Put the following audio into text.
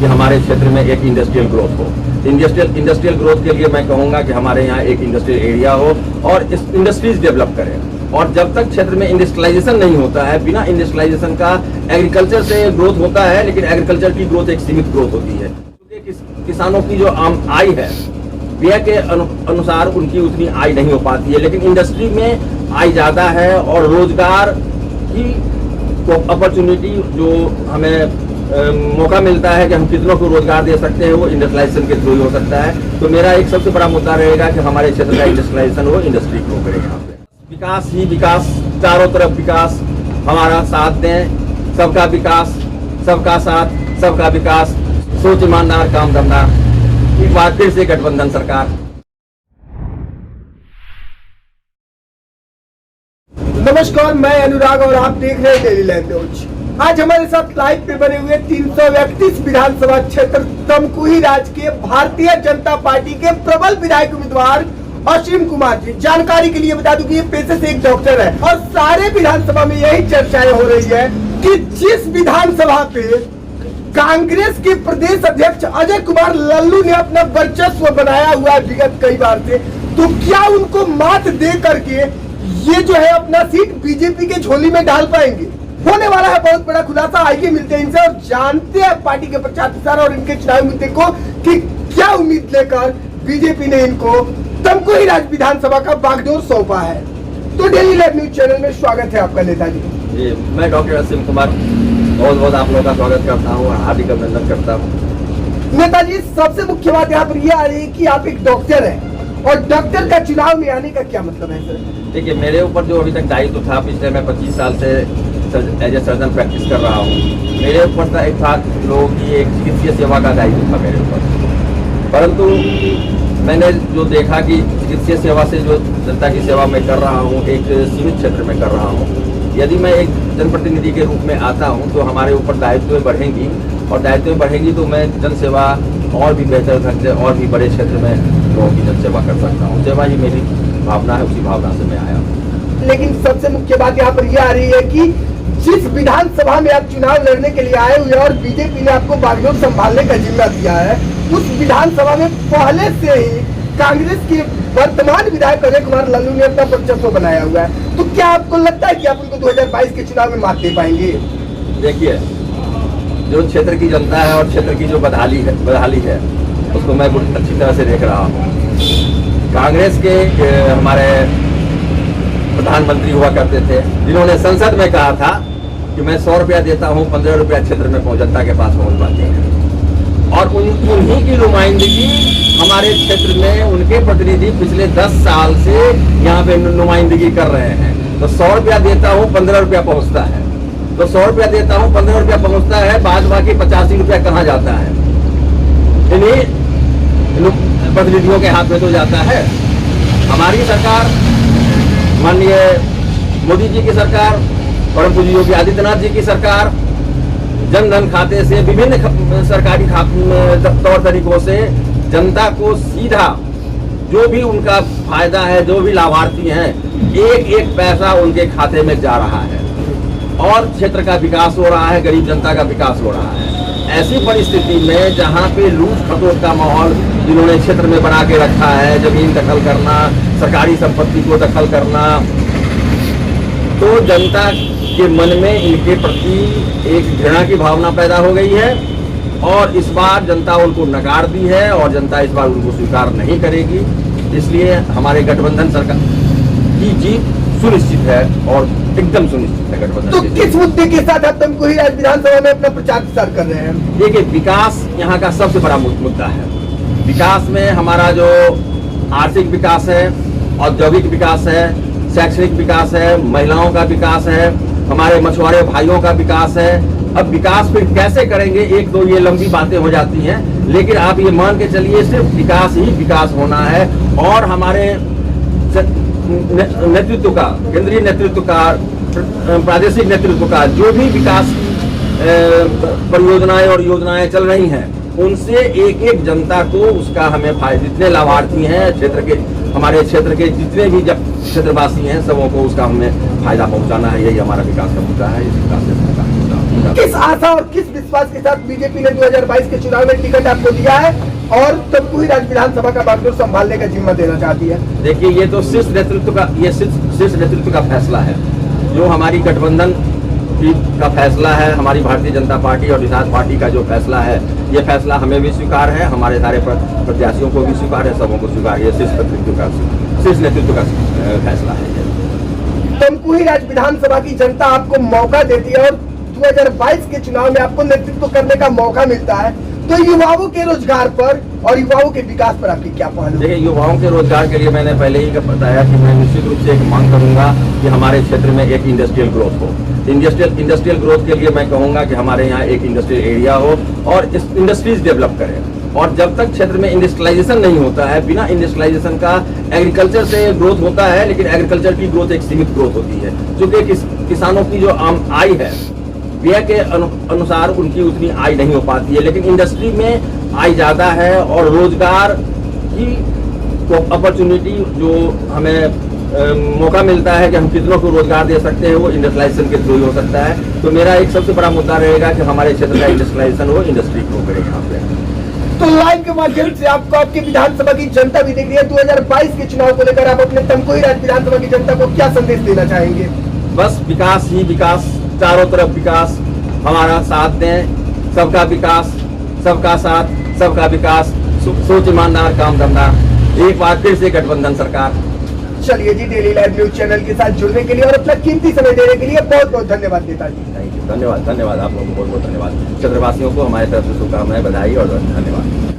कि हमारे क्षेत्र में एक इंडस्ट्रियल ग्रोथ हो। इंडस्ट्रियल ग्रोथ के लिए मैं कहूँगा कि हमारे यहाँ एक इंडस्ट्रियल एरिया हो और इस इंडस्ट्रीज डेवलप करें। और जब तक क्षेत्र में इंडस्ट्रियलाइजेशन नहीं होता है, बिना इंडस्ट्रियलाइजेशन का एग्रीकल्चर से ग्रोथ होता है, लेकिन एग्रीकल्चर की ग्रोथ एक सीमित ग्रोथ होती है। किसानों की जो आम आय है, व्यय के अनुसार उनकी उतनी आय नहीं हो पाती है, लेकिन इंडस्ट्री में आय ज़्यादा है और रोजगार की अपॉर्चुनिटी जो हमें मौका मिलता है कि हम कितनों को रोजगार दे सकते हैं, वो इंडस्ट्रियलाइजेशन के थ्रू ही हो सकता है। तो मेरा एक सबसे बड़ा मुद्दा रहेगा कि हमारे क्षेत्र का इंडस्ट्रियलाइजेशन हो, इंडस्ट्री ग्रो करे। यहाँ पे विकास ही विकास, चारों तरफ विकास, हमारा साथ दें, सबका विकास, सबका साथ, सबका विकास, सोच ईमानदार, काम धंधा। एक बार फिर से गठबंधन सरकार। नमस्कार, मैं अनुराग और आप देख रहे हैं डेली लाइव न्यूज। आज हमारे साथ लाइव पे बने हुए 331 विधानसभा क्षेत्र तमकुही राज्य के भारतीय जनता पार्टी के प्रबल विधायक उम्मीदवार असीम कुमार जी। जानकारी के लिए बता दूं कि ये पेशे से एक डॉक्टर है और सारे विधानसभा में यही चर्चाएं हो रही है कि जिस विधानसभा पे कांग्रेस के प्रदेश अध्यक्ष अजय कुमार लल्लू ने अपना वर्चस्व बनाया हुआ है विगत कई बार से, तो क्या उनको मात दे करके ये जो है अपना सीट बीजेपी के झोली में डाल पाएंगे? होने वाला है बहुत बड़ा खुलासा। आइए मिलते हैं इनसे और जानते हैं पार्टी के प्रचार प्रसार और इनके चुनावी मुद्दे को कि क्या उम्मीद लेकर बीजेपी ने इनको तमकुही राज्य विधानसभा का बागडोर सौंपा है। तो डेली लाइव न्यूज चैनल में स्वागत है आपका नेताजी। मैं डॉक्टर असीम कुमार बहुत बहुत आप लोगों का स्वागत करता हूँ और हार्दिक अभिनंदन करता हूँ। नेताजी, सबसे मुख्य बात यहाँ पर यह आ रही है कि आप एक डॉक्टर हैं और डॉक्टर का चुनाव में आने का क्या मतलब है सर? देखिए, मेरे ऊपर जो अभी तक दायित्व था, पिछले मैं 25 साल से एज ए सर्जन प्रैक्टिस कर रहा हूँ। मेरे ऊपर था एक था लोगों की एक चिकित्सीय सेवा का दायित्व था मेरे ऊपर, परंतु मैंने जो देखा कि चिकित्सीय सेवा से जो जनता की सेवा मैं कर रहा हूँ, एक सीमित क्षेत्र में कर रहा हूँ। यदि मैं एक जनप्रतिनिधि के रूप में आता हूँ तो हमारे ऊपर दायित्वें बढ़ेंगी और दायित्वें बढ़ेंगी तो मैं जनसेवा और भी बेहतर ढंग से और भी बड़े क्षेत्र में लोगों की जनसेवा कर सकता हूँ। सेवा ही मेरी भावना है, उसी भावना से मैं आया हूँ। लेकिन सबसे मुख्य बात यहाँ पर यह आ रही है कि जिस विधानसभा में आप चुनाव लड़ने के लिए आए हुए और बीजेपी ने आपको बागडोर संभालने का जिम्मा दिया है, उस विधानसभा में पहले से ही कांग्रेस के वर्तमान विधायक अजय कुमार लल्लू ने अपना वर्चस्व बनाया हुआ है। तो क्या आपको लगता है कि आप उनको 2022 के चुनाव में मात दे पाएंगे? देखिए, जो क्षेत्र की जनता है और क्षेत्र की जो बदहाली है उसको मैं बहुत अच्छी तरह से देख रहा हूँ। कांग्रेस के हमारे प्रधानमंत्री हुआ करते थे, जिन्होंने संसद में कहा था कि मैं 100 रुपया देता हूँ, 15 रुपया क्षेत्र में जनता के पास पहुँच पाते हैं। और उन्हीं की नुमाइंदगी हमारे क्षेत्र में उनके प्रतिनिधि पिछले 10 साल से यहाँ पे नुमाइंदगी कर रहे हैं। तो 100 रुपया देता हूँ, 15 रुपया पहुँचता है। तो 100 रुपया देता हूँ, 15 रुपया पहुँचता है, बाद बाकी 85 रुपया कहाँ जाता है? इन्हीं प्रतिनिधियों के हाथ में तो जाता है। हमारी सरकार, माननीय मोदी जी की सरकार, परम पूज्य योगी आदित्यनाथ जी की सरकार, जन धन खाते से विभिन्न सरकारी तौर तरीकों से जनता को सीधा जो भी उनका फायदा है, जो भी लाभार्थी हैं, एक एक पैसा उनके खाते में जा रहा है और क्षेत्र का विकास हो रहा है, गरीब जनता का विकास हो रहा है। ऐसी परिस्थिति में जहाँ पे लूट खसोट का माहौल जिन्होंने क्षेत्र में बना के रखा है, जमीन दखल करना, सरकारी संपत्ति को दखल करना, तो जनता के मन में इनके प्रति एक घृणा की भावना पैदा हो गई है और इस बार जनता उनको नकार दी है और जनता इस बार उनको स्वीकार नहीं करेगी। इसलिए हमारे गठबंधन सरकार की जीत सुनिश्चित है और एकदम सुनिश्चित है गठबंधन। तो किस मुद्दे के साथ आप तमकुही राज्य विधानसभा में अपना प्रचार प्रसार कर रहे हैं? देखिए, विकास यहाँ का सबसे बड़ा मुद्दा है। विकास में हमारा जो आर्थिक विकास है, औद्योगिक विकास है, शैक्षणिक विकास है, महिलाओं का विकास है, हमारे मछुआरे भाइयों का विकास है। अब विकास फिर कैसे करेंगे, एक दो ये लंबी बातें हो जाती हैं, लेकिन आप ये मान के चलिए सिर्फ विकास ही विकास होना है। और हमारे नेतृत्व का, केंद्रीय नेतृत्व का, प्रादेशिक नेतृत्व का जो भी विकास परियोजनाएं और योजनाएं चल रही हैं, उनसे एक एक जनता को उसका हमें फायदा, जितने लाभार्थी हैं क्षेत्र के, हमारे क्षेत्र के जितने भी क्षेत्रवासी हैं, सबों को उसका हमें फायदा पहुंचाना है। यही हमारा विकास का मुद्दा है। इस विकास से होगा। किस आशा और किस विश्वास के साथ बीजेपी ने 2022 के चुनाव में टिकट आपको दिया है और तमकुही राज विधानसभा का बागडोर संभालने का जिम्मा देना चाहती है? देखिए, ये तो शीर्ष नेतृत्व का फैसला है, जो हमारी गठबंधन का फैसला है, हमारी भारतीय जनता पार्टी और निषाद पार्टी का जो फैसला है, ये फैसला हमें भी स्वीकार है, हमारे सारे प्रत्याशियों को भी स्वीकार है, सबों को स्वीकार है। शीर्ष नेतृत्व का फैसला है। तमकुही राज विधानसभा की जनता आपको मौका देती है और 2022 के चुनाव में आपको नेतृत्व करने का मौका मिलता है, तो युवाओं के रोजगार पर और युवाओं के विकास पर आपकी क्या पहल? देखिए, युवाओं के रोजगार के लिए मैंने पहले ही बताया कि मैं निश्चित रूप से एक मांग करूंगा कि हमारे क्षेत्र में एक इंडस्ट्रियल ग्रोथ हो। इंडस्ट्रियल ग्रोथ के लिए मैं कहूंगा कि हमारे यहाँ एक इंडस्ट्रियल एरिया हो और इंडस्ट्रीज डेवलप करें। और जब तक क्षेत्र में इंडस्ट्रियलाइजेशन नहीं होता है, बिना इंडस्ट्रियलाइजेशन का एग्रीकल्चर से ग्रोथ होता है, लेकिन एग्रीकल्चर की ग्रोथ एक सीमित ग्रोथ होती है, क्योंकि किसानों की जो आम आय है व्यय के अनुसार उनकी उतनी आय नहीं हो पाती है, लेकिन इंडस्ट्री में आय ज्यादा है और रोजगार की अपॉर्चुनिटी जो हमें मौका मिलता है कि हम कितनों को रोजगार दे सकते हैं, वो इंडस्ट्रियलाइजेशन के थ्रू ही हो सकता है। तो मेरा एक सबसे बड़ा मुद्दा रहेगा कि हमारे क्षेत्र का इंडस्ट्रियलाइजेशन हो, इंडस्ट्री ग्रो करे यहाँ पे। तो लाइव के माध्यम से आपको आपकी विधानसभा की जनता भी देख रही है। 2022 के चुनाव को लेकर आप अपने तमकुही राज विधानसभा की जनता को क्या संदेश देना चाहेंगे? बस विकास ही विकास, चारों तरफ विकास, हमारा साथ दें। सबका विकास, सबका साथ, सबका विकास, सोच ईमानदार, काम धंधा। एक बार फिर से गठबंधन सरकार। चलिए जी, डेली लाइव न्यूज चैनल के साथ जुड़ने के लिए और अपना कीमती समय देने के लिए बहुत बहुत धन्यवाद नेताजी। थैंक यू, धन्यवाद आप लोगों को बहुत बहुत धन्यवाद। क्षेत्रवासियों को हमारे तरफ से शुभकामनाएं, बधाई और धन्यवाद।